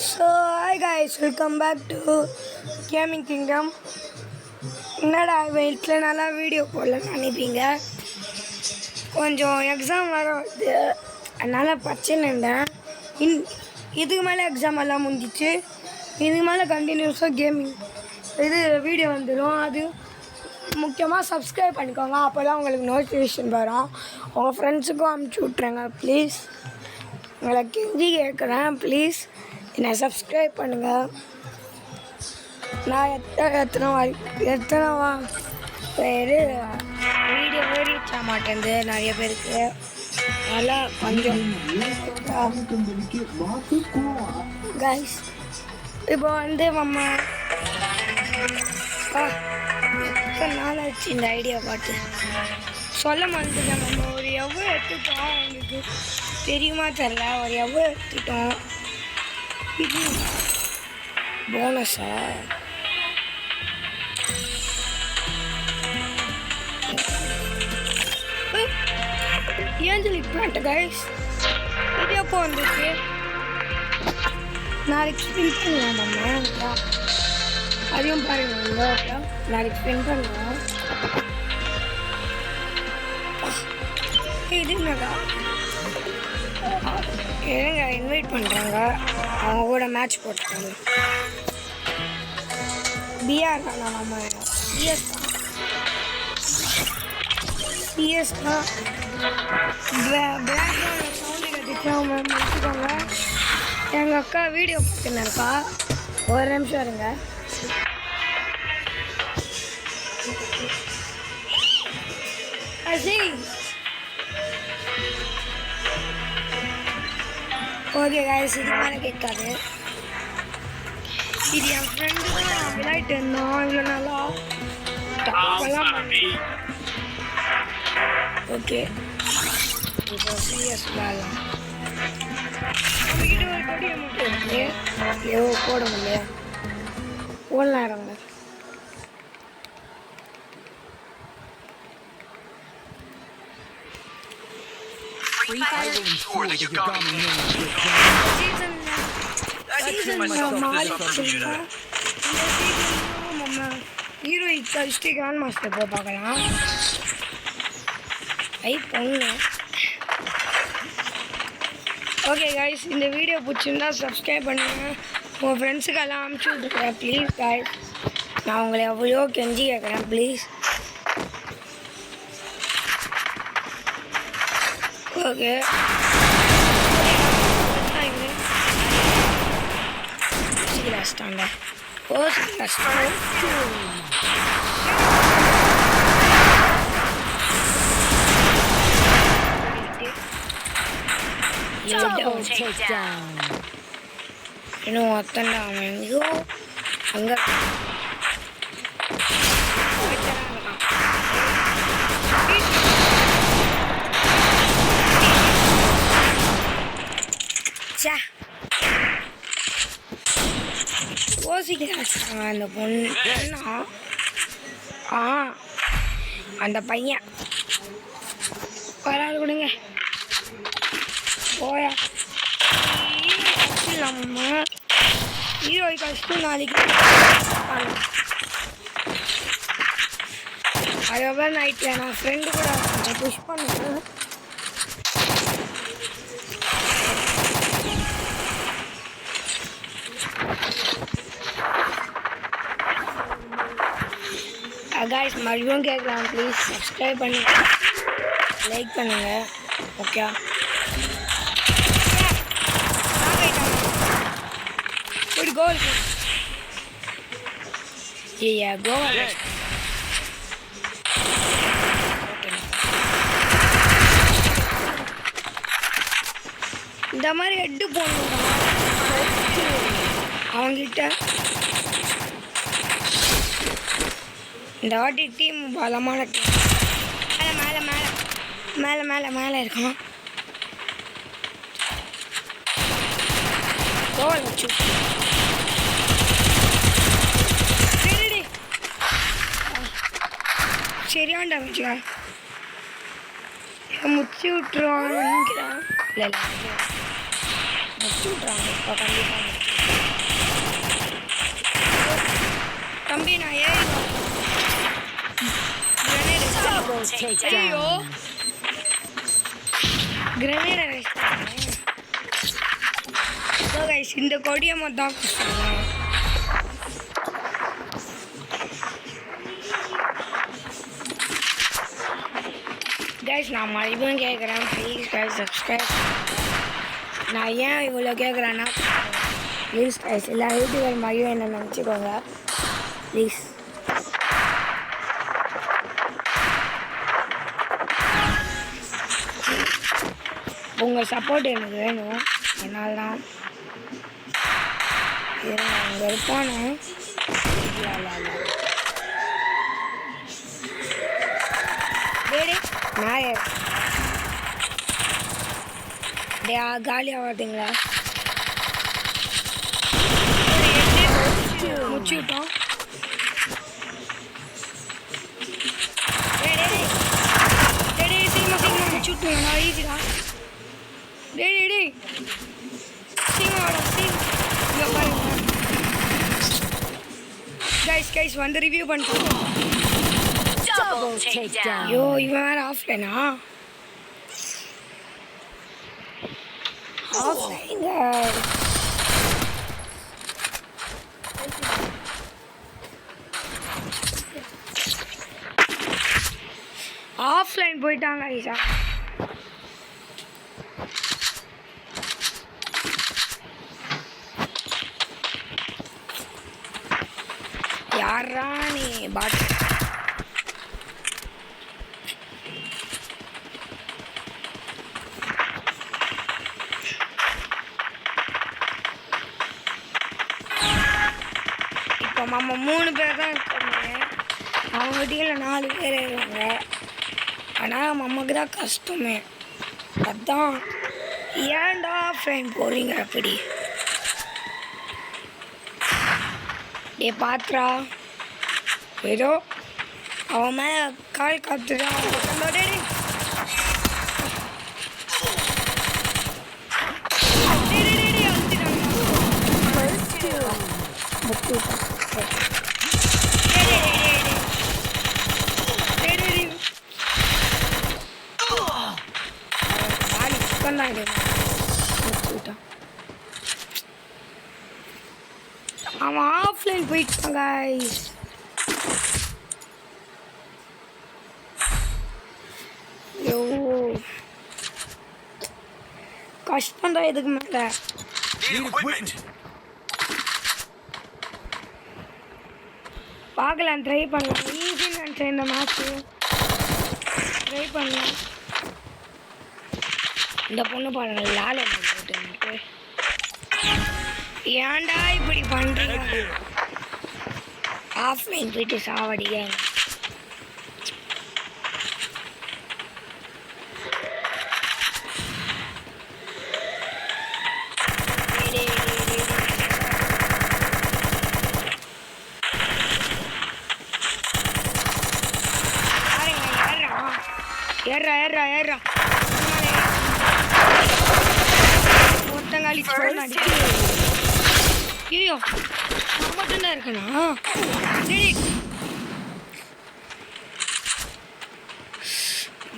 So hi guys, welcome back to Gaming Kingdom. என்னடா வீட்டில் நல்லா வீடியோ போடலன்னு நினைப்பீங்க. கொஞ்சம் எக்ஸாம் வர வருது, அதனால் படிச்சுன்னு இதுக்கு மேலே எக்ஸாம் எல்லாம் முடிஞ்சிச்சு. இதுக்கு மேலே கண்டினியூஸாக கேமிங் இது வீடியோ வந்துடும். அது முக்கியமாக சப்ஸ்கிரைப் பண்ணிக்கோங்க, அப்போ தான் உங்களுக்கு நோட்டிஃபிகேஷன் வரும். உங்கள் ஃப்ரெண்ட்ஸுக்கும் அனுப்பிச்சி விட்ருங்க ப்ளீஸ். உங்களை கெஞ்சி கேட்குறேன், ப்ளீஸ் என்னை சப்ஸ்கிரைப் பண்ணுங்கள். நான் எத்தனை பேர் வீடியோவே ரீச் ஆக மாட்டேங்குது நிறைய பேருக்கு. நல்லா கொஞ்சம் கைஸ் இப்போ நம்ம எத்தனை நாள் ஆச்சு இந்த ஐடியா பார்த்து சொல்ல மாட்டேன். நம்ம ஒரு எவ்வளோ எடுத்துட்டோம் அவங்களுக்கு தெரியுமா தெரில. ஒரு எவ்வளோ எடுத்துட்டோம் இது போனஸா? ஏஞ்சலிக் பிளான்ட் கைஸ் இது எப்போ வந்துருக்கு? நாளைக்கு ஸ்பின் பண்ணலாம் நம்ம. அதையும் பாருங்க, நாளைக்கு ஸ்பின் பண்ணுவோம். இது என்னடா ஏங்க இன்வைட் பண்ணுறாங்க, அவங்க கூட மேட்ச் போட்டுருக்காங்க. பிஆர் தானா? நம்ம சிஎஸ் தான். சிஎஸ் தான். பேக்ரவுண்ட் சவுண்டு கட்டிச்சு, அவங்க முடிச்சுக்கோங்க. எங்கள் அக்கா வீடியோ பார்த்துன்னு இருக்கா, ஒரு நிமிஷம் இருங்க. சரி ஓகே கைஸ், இதுக்கு மேலே கேட்காது. இது என் ஃப்ரெண்டு தான் விளையாட்டு இருந்தோம் இவ்வளோ நாளா. ஓகே இப்போ சிஎஸ் விளையாடலாம். நம்மகிட்ட ஒரு கொடி மட்டும் இருக்கு, எவ்வளோ போட முடியல. போடலாம் இருங்க. ஹீரோயிக் கழிச்சுட்டு கிராண்ட் மாஸ்டர் போய் பார்க்கலாம். பொண்ணு ஓகே கைஸ், இந்த வீடியோ பிடிச்சிருந்தா சப்ஸ்கிரைப் பண்ணுங்கள். உங்கள் ஃப்ரெண்ட்ஸுக்கெல்லாம் அனுப்பிச்சி விட்டுருக்கேன் ப்ளீஸ் கைஸ். நான் உங்களை எவ்வளோ கெஞ்சி கேட்குறேன் ப்ளீஸ். ஓகே இன்னும் ஒத்தண்டா அவன் எங்கேயோ அங்கே யோசிக்கிறாங்க அந்த பொண்ணு. அந்த பையன் வராது கொடுங்க போயா. நம்ம ஹீரோய் கஷ்டம் நாளைக்கு அதுக்கப்புறம் நைட்டில் நான் ஃப்ரெண்டு கூட புஷ் பண்ணுவேன். guys மறுபடியும் கேட்கலாம், ப்ளீஸ் சப்ஸ்கிரைப் பண்ணுங்க, லைக் பண்ணுங்க. ஓகே ஒரு கோல் ஏயா கோல். இந்த மாதிரி ஹெட்டு போடணும் அவங்கிட்ட. இந்த வாட்டி டீம் பலமான டீம். மேலே மேலே மேலே மேலே மேலே இருக்கும். கோல் வச்சு சரியான டேமேஜா முச்சு விட்டுருவான்னு நினைக்கிறேன். இல்லை இல்லை முடிச்சு விட்றாங்க இப்போ கண்டிப்பாக. தம்பி நான் ஏறி ஐயோ கிரனேட் அரெஸ்ட் பண்ணேன். இந்த கொடியை மட்டும் கைஸ் நான் மறுபடியும் கேட்குறேன், ப்ளீஸ் கைஸ் சப்ஸ்கிரைப். நான் ஏன் இவ்வளோ கேட்குறேன்னா ப்ளீஸ் கைஸ் எல்லா யூடியூபர் மாதிரியும் என்ன நினச்சிக்கோங்க ப்ளீஸ். உங்கள் சப்போர்ட் எனக்கு வேணும். அதனால தான் அங்கே இருப்பானு மேலே காலியாக பார்த்தீங்களா? முடிச்சு விட்டோம். சீக்கிரமா முடிச்சு விட்டுங்க. நான் ஈஸிடா. டேய் சீக்கிரம் இங்கே பாருங்க கைஸ் வந்து ரிவ்யூ பண்ணிட்டோம். ஐயோ இவன் வேறு ஆஃப்லைனா? ஆஃப்லைன் போயிட்டாங்க ஐசா. யாரா நீ பாட்டு? இப்போ நம்ம 3 பேர் தான் இருக்கோமே, அவங்க டீமில் 4 பேர் இருக்காங்க. ஆனால் நமக்கு தான் கஷ்டமே. அதான் ஏன்டா ஃப்ரெண்ட் போகிறீங்க அப்படி? ஏ பாத்ரா ஏதோ அவன் மேலே கால் காத்துதான் அவன் ஆஃப்லைன் போயிட்டான் கைஸ். ஐயோ கஷ்டம் தான் இதுக்கு மேலே. பார்க்கலாம், ட்ரை பண்ணலாம். ஈஸின்னு நினச்சேன் இந்த மேட்ச்சு. ட்ரை பண்ணலாம். இந்த பொண்ணு பாருங்க லால போட்டு எனக்கு ஏன்டா இப்படி பண்ணுறீங்க? ஆஃப்லைன் போயிட்டு சாவடிங்க. ஏறா ஒருத்தங்காலி ஐயோ நான் மட்டும்தான் இருக்கேனா? சரி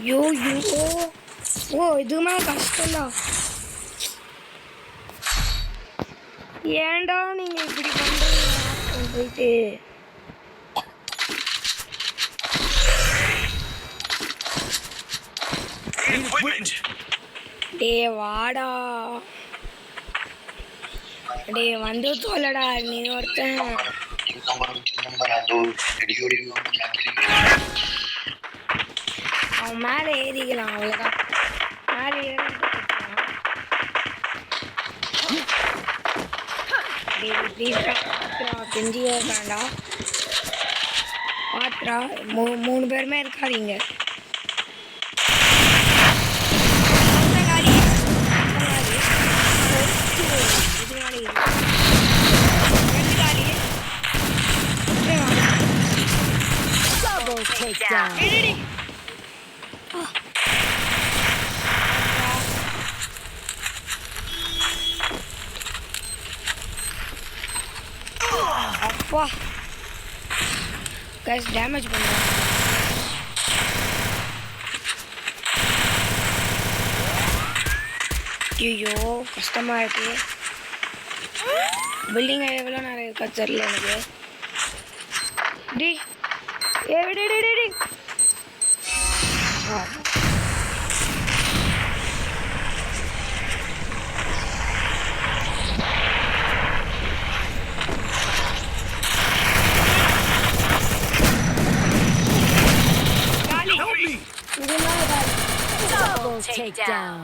யோ ஓ இதுமே கஷ்டம்தான். ஏன்டா நீங்கள் இப்படி பண்ணுறீங்க? போயிட்டு டே வாடா, டே வந்து சொல்லடா நீ ஒருத்தன். அவன் மேலே ஏறிக்கலாம், அவ்வளோதான். மேலே ஏறிக்கலாம். செஞ்சியே இருக்காண்டா பாத்ரா. 3 பேருமே இருக்காதீங்க. வா கைஸ் டேமேஜ் பண்ணுவோம். ஐயோ கஷ்டமாக இருக்குது. பில்டிங் எவ்வளோ நேரம் இருக்கா தெரியல எனக்கு. டி ஏ டி டி டி டி Double takedown.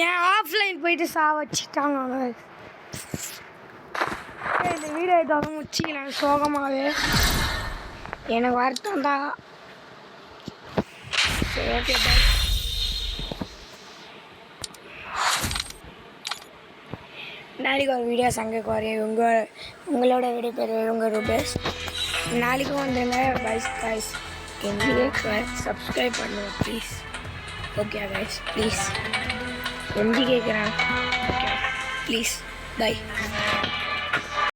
ஏன் ஆஃப்லைன் போயிட்டு வச்சுட்டாங்க அவங்க. இந்த வீடியோ இதோட முடிச்சிக்கலாம். சோகமாகவே எனக்கு வருத்தம் தான். சரி ஓகே பாய். நாளைக்கு ஒரு வீடியோ சங்கைக்கு வரேன். உங்களோட வீடியோ பேர் உங்கள் ரூபேஷ். நாளைக்கும் வந்துடுங்க கைஸ். கைஸ் என் வீடியோக்கு சப்ஸ்கிரைப் பண்ணுங்கள் ப்ளீஸ். ஓகே கைஸ் ப்ளீஸ் எஞ்சி கேட்குறேன். Okay please buy.